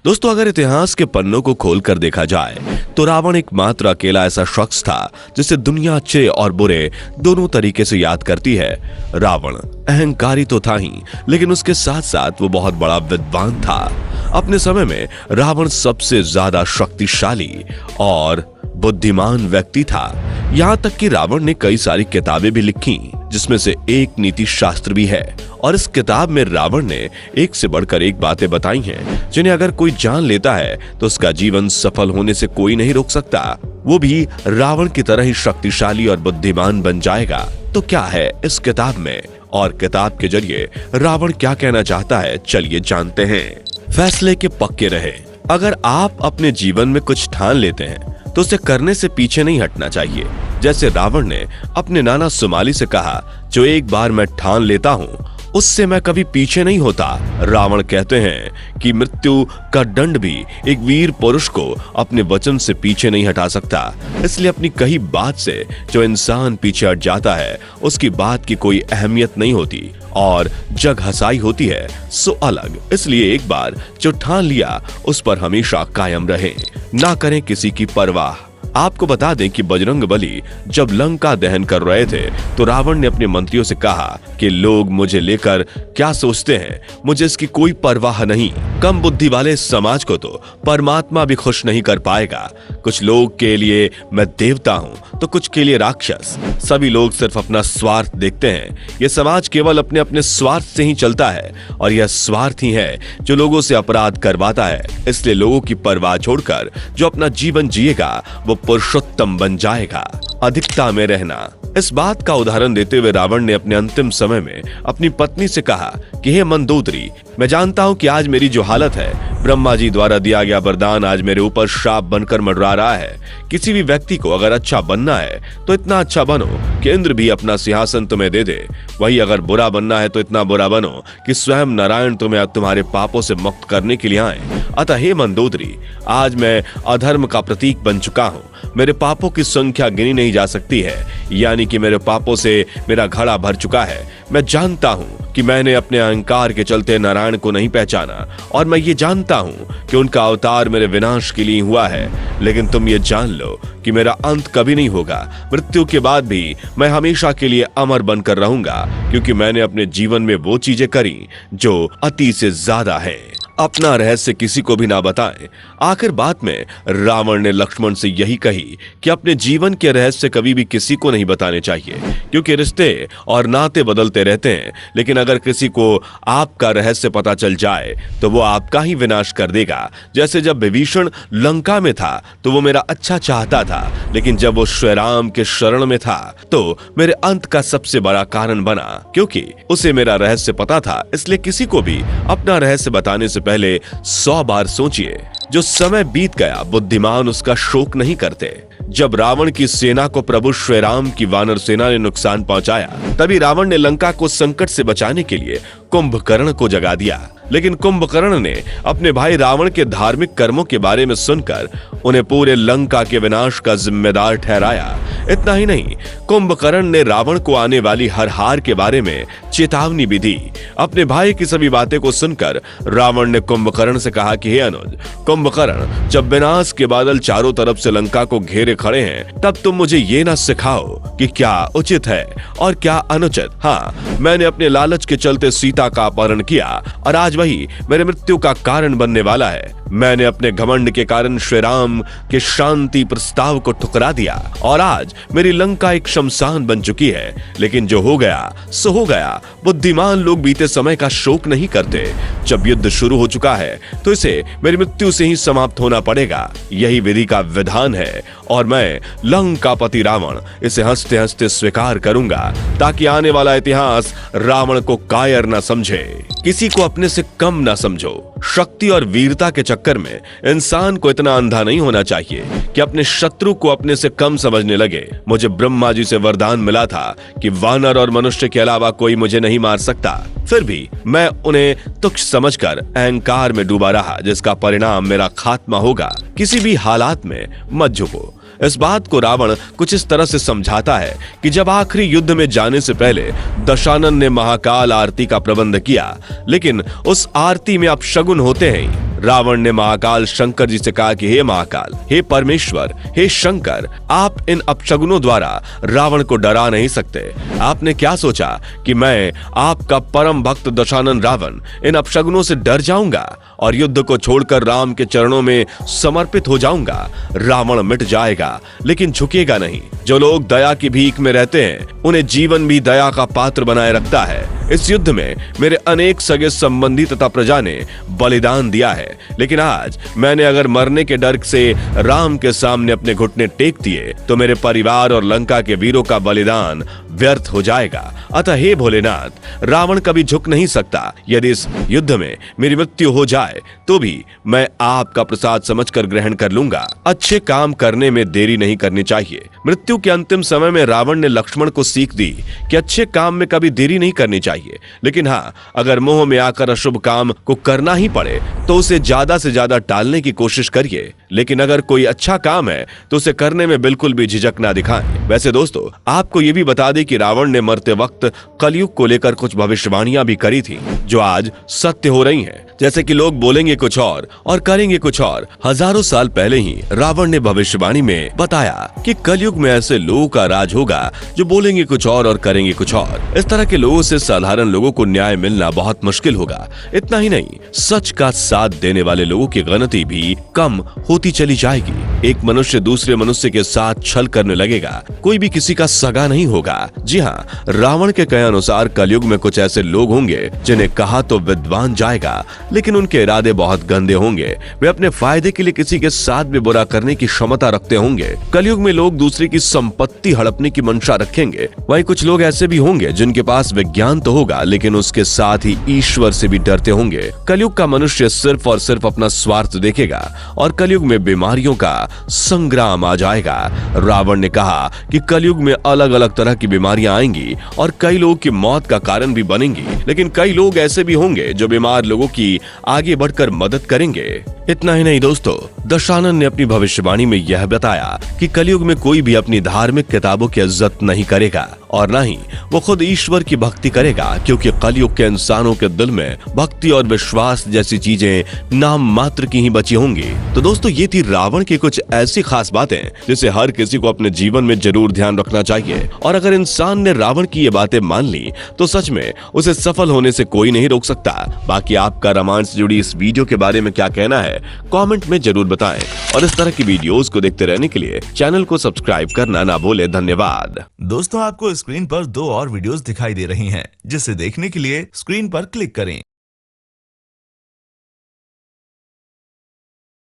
दोस्तों, अगर इतिहास के पन्नों को खोलकर देखा जाए तो रावण एकमात्र अकेला ऐसा शख्स था जिसे दुनिया अच्छे और बुरे दोनों तरीके से याद करती है। रावण अहंकारी तो था ही, लेकिन उसके साथ साथ वो बहुत बड़ा विद्वान था। अपने समय में रावण सबसे ज्यादा शक्तिशाली और बुद्धिमान व्यक्ति था। यहाँ तक कि रावण ने कई सारी किताबें भी लिखी, जिसमें से एक नीति शास्त्र भी है। और इस किताब में रावण ने एक से बढ़कर एक बातें बताई हैं, जिन्हें अगर कोई जान लेता है तो उसका जीवन सफल होने से कोई नहीं रोक सकता। वो भी रावण की तरह ही शक्तिशाली और बुद्धिमान बन जाएगा। तो क्या है इस किताब में, और किताब के जरिए रावण क्या कहना चाहता है, चलिए जानते हैं। फैसले के पक्के रहे। अगर आप अपने जीवन में कुछ ठान लेते हैं तो उसे करने से पीछे नहीं हटना चाहिए। जैसे रावण ने अपने नाना सुमाली से कहा, जो एक बार मैं ठान लेता हूँ उससे मैं कभी पीछे नहीं होता। रावण कहते हैं कि मृत्यु का दंड भी एक वीर पुरुष को अपने वचन से पीछे नहीं हटा सकता। इसलिए अपनी कही बात से जो इंसान पीछे हट जाता है उसकी बात की कोई अहमियत नहीं होती और जग हंसाई होती है सो अलग। इसलिए एक बार जो ठान लिया उस पर हमेशा कायम रहें, ना करें किसी की परवाह। आपको बता दें कि बजरंग बली जब लंका दहन कर रहे थे तो रावण ने अपने मंत्रियों से कहा कि लोग मुझे लेकर क्या सोचते हैं, मुझे इसकी कोई परवाह नहीं। कम बुद्धि वाले समाज को तो परमात्मा भी खुश नहीं कर पाएगा। कुछ लोग के लिए मैं देवता हूँ तो कुछ के लिए राक्षस। सभी लोग सिर्फ अपना स्वार्थ देखते हैं। यह समाज केवल अपने अपने स्वार्थ से ही चलता है और यह स्वार्थ ही है जो लोगों से अपराध करवाता है। इसलिए लोगों की परवाह छोड़कर जो अपना जीवन जिएगा वो पुरुषोत्तम बन जाएगा। अधिकता में रहना। इस बात का उदाहरण देते हुए रावण ने अपने अंतिम समय में अपनी पत्नी से कहा कि हे मंदोदरी, मैं जानता हूं कि आज मेरी जो हालत है, ब्रह्मा जी द्वारा दिया गया वरदान आज मेरे ऊपर श्राप बनकर मंडरा रहा है। किसी भी व्यक्ति को अगर अच्छा बनना है तो इतना अच्छा बनो कि इंद्र भी अपना सिंहासन तुम्हें दे दे। वही अगर बुरा बनना है तो इतना बुरा बनो कि स्वयं नारायण तुम्हें तुम्हारे पापों से मुक्त करने के लिए आए। अतः हे मंदोदरी, आज मैं अधर्म का प्रतीक बन चुका हूँ। मेरे पापों की संख्या गिनी नहीं जा सकती है, यानी कि मेरे पापों से मेरा घड़ा भर चुका है। मैं जानता हूँ कि मैंने अपने अहंकार के चलते नारायण को नहीं पहचाना, और मैं ये जानता हूँ कि उनका अवतार मेरे विनाश के लिए हुआ है। लेकिन तुम ये जान लो कि मेरा अंत कभी नहीं होगा। मृत्यु के बाद भी मैं हमेशा के लिए अमर बनकर रहूंगा, क्योंकि मैंने अपने जीवन में वो चीजें करी जो अति से ज्यादा है। अपना रहस्य किसी को भी ना बताएं। आखिर बात में रावण ने लक्ष्मण से यही कही कि अपने जीवन के रहस्य कभी भी किसी को नहीं बताने चाहिए, क्योंकि रिश्ते और नाते बदलते रहते हैं। लेकिन अगर किसी को आपका रहस्य पता चल जाए तो वो आपका ही विनाश कर देगा। जैसे जब विभीषण लंका में था तो वो मेरा अच्छा चाहता था, लेकिन जब वो श्री राम के शरण में था तो मेरे अंत का सबसे बड़ा कारण बना, क्योंकि उसे मेरा रहस्य पता था। इसलिए किसी को भी अपना रहस्य बताने से पहले 100 बार सोचिए। जो समय बीत गया, बुद्धिमान उसका शोक नहीं करते। जब रावण की सेना को प्रभु श्री राम की वानर सेना ने नुकसान पहुंचाया, तभी रावण ने लंका को संकट से बचाने के लिए कुंभकर्ण को जगा दिया। लेकिन कुंभकर्ण ने अपने भाई रावण के धार्मिक कर्मों के बारे में सुनकर उन्हें पूरे लंका के विनाश का जिम्मेदार ठहराया। इतना ही नहीं, कुंभकर्ण ने रावण को आने वाली हर हार के बारे में चेतावनी भी दी। अपने भाई की सभी बातें को सुनकर रावण ने कुंभकर्ण से कहा कि हे अनुज, कुंभकर्ण, जब विनाश के बादल चारों तरफ से लंका को घेरे खड़े हैं, तब तुम मुझे ये ना सिखाओ कि क्या उचित है और क्या अनुचित। हाँ, मैंने अपने लालच के चलते सीता का अपहरण किया और आज वही मेरे मृत्यु का कारण बनने वाला है। मैंने अपने घमंड के कारण श्री राम के शांति प्रस्ताव को ठुकरा दिया और आज मेरी लंका एक शमशान बन चुकी है। लेकिन जो हो गया सो हो गया। बुद्धिमान लोग बीते समय का शोक नहीं करते। जब युद्ध शुरू हो चुका है तो इसे मेरी मृत्यु से ही समाप्त होना पड़ेगा। यही विधि का विधान है और मैं लंकापति रावण इसे हंसते हंसते स्वीकार करूंगा, ताकि आने वाला इतिहास रावण को कायर न समझे, किसी को अपने से कम न समझो। शक्ति और वीरता के चक्कर में इंसान को इतना अंधा नहीं होना चाहिए कि अपने शत्रु को अपने से कम समझने लगे। मुझे ब्रह्मा जी से वरदान मिला था कि वानर और मनुष्य के अलावा कोई मुझे नहीं मार सकता। फिर भी मैं उन्हें तुच्छ समझकर अहंकार में डूबा रहा, जिसका परिणाम मेरा खात्मा होगा। किसी भी हालात में मत झुको। इस बात को रावण कुछ इस तरह से समझाता है कि जब आखिरी युद्ध में जाने से पहले दशानन ने महाकाल आरती का प्रबंध किया, लेकिन उस आरती में अपशगुन होते हैं। रावण ने महाकाल शंकर जी से कहा कि हे महाकाल, हे परमेश्वर, हे शंकर, आप इन अपशगुनों द्वारा रावण को डरा नहीं सकते। आपने क्या सोचा कि मैं आपका परम भक्त दशानन रावण इन अपशगुनों से डर जाऊंगा और युद्ध को छोड़कर राम के चरणों में समर्पित हो जाऊंगा? रावण मिट जाएगा लेकिन झुकेगा नहीं। जो लोग दया की भीख में रहते हैं उन्हें जीवन भी दया का पात्र बनाए रखता है। इस युद्ध में मेरे अनेक सगे संबंधी तथा प्रजा ने बलिदान दिया है, लेकिन आज मैंने अगर मरने के डर से राम के सामने अपने घुटने टेक दिए तो मेरे परिवार और लंका के वीरों का बलिदान व्यर्थ हो जाएगा। अतः हे भोलेनाथ, रावण कभी झुक नहीं सकता। यदि इस युद्ध में मेरी मृत्यु हो जाए तो भी मैं आपका प्रसाद समझकर ग्रहण कर लूंगा। अच्छे काम करने में देरी नहीं करनी चाहिए। मृत्यु के अंतिम समय में रावण ने लक्ष्मण को सीख दी कि अच्छे काम में कभी देरी नहीं करनी चाहिए, लेकिन हाँ, अगर मोह में आकर अशुभ काम को करना ही पड़े तो उसे ज्यादा से ज्यादा टालने की कोशिश करिए। लेकिन अगर कोई अच्छा काम है तो उसे करने में बिल्कुल भी झिझक ना दिखाएं। वैसे दोस्तों, आपको ये भी बता दें कि रावण ने मरते वक्त कलयुग को लेकर कुछ भविष्यवाणियां भी करी थी जो आज सत्य हो रही हैं। जैसे कि लोग बोलेंगे कुछ और करेंगे कुछ और। हजारों साल पहले ही रावण ने भविष्यवाणी में बताया कि कलयुग में ऐसे लोगों का राज होगा जो बोलेंगे कुछ और करेंगे कुछ और। इस तरह के लोगों से साधारण लोगों को न्याय मिलना बहुत मुश्किल होगा। इतना ही नहीं, सच का साथ देने वाले लोगों की गिनती भी कम होती चली जाएगी। एक मनुष्य दूसरे मनुष्य के साथ छल करने लगेगा, कोई भी किसी का सगा नहीं होगा। जी हाँ, रावण के कहे अनुसार कलयुग में कुछ ऐसे लोग होंगे जिन्हें कहा तो विद्वान जाएगा, लेकिन उनके इरादे बहुत गंदे होंगे। वे अपने फायदे के लिए किसी के साथ भी बुरा करने की क्षमता रखते होंगे। कलयुग में लोग दूसरे की संपत्ति हड़पने की मंशा रखेंगे। वहीं कुछ लोग ऐसे भी होंगे जिनके पास विज्ञान तो होगा, लेकिन उसके साथ ही ईश्वर से भी डरते होंगे। कलयुग का मनुष्य सिर्फ और सिर्फ अपना स्वार्थ देखेगा और कलयुग में बीमारियों का संग्राम आ जाएगा। रावण ने कहा कि कलयुग में अलग अलग तरह की बीमारियां आएंगी और कई लोगों की मौत का कारण भी बनेंगी, लेकिन कई लोग ऐसे भी होंगे जो बीमार लोगों की आगे बढ़कर मदद करेंगे। इतना ही नहीं दोस्तों, दशानन ने अपनी भविष्यवाणी में यह बताया कि कलयुग में कोई भी अपनी धार्मिक किताबों की इज्जत नहीं करेगा और न ही वो खुद ईश्वर की भक्ति करेगा, क्योंकि कलयुग के इंसानों के दिल में भक्ति और विश्वास जैसी चीजें नाम मात्र की ही बची होंगी। तो दोस्तों, ये थी रावण की कुछ ऐसी खास बातें जिसे हर किसी को अपने जीवन में जरूर ध्यान रखना चाहिए। और अगर इंसान ने रावण की ये बातें मान ली तो सच में उसे सफल होने से कोई नहीं रोक सकता। बाकी आपका रामायण से जुड़ी इस वीडियो के बारे में क्या कहना है कमेंट में जरूर बताएं और इस तरह की वीडियोस को देखते रहने के लिए चैनल को सब्सक्राइब करना ना भूले। धन्यवाद। दोस्तों, आपको स्क्रीन पर 2 और वीडियोस दिखाई दे रही हैं, जिसे देखने के लिए स्क्रीन पर क्लिक करें।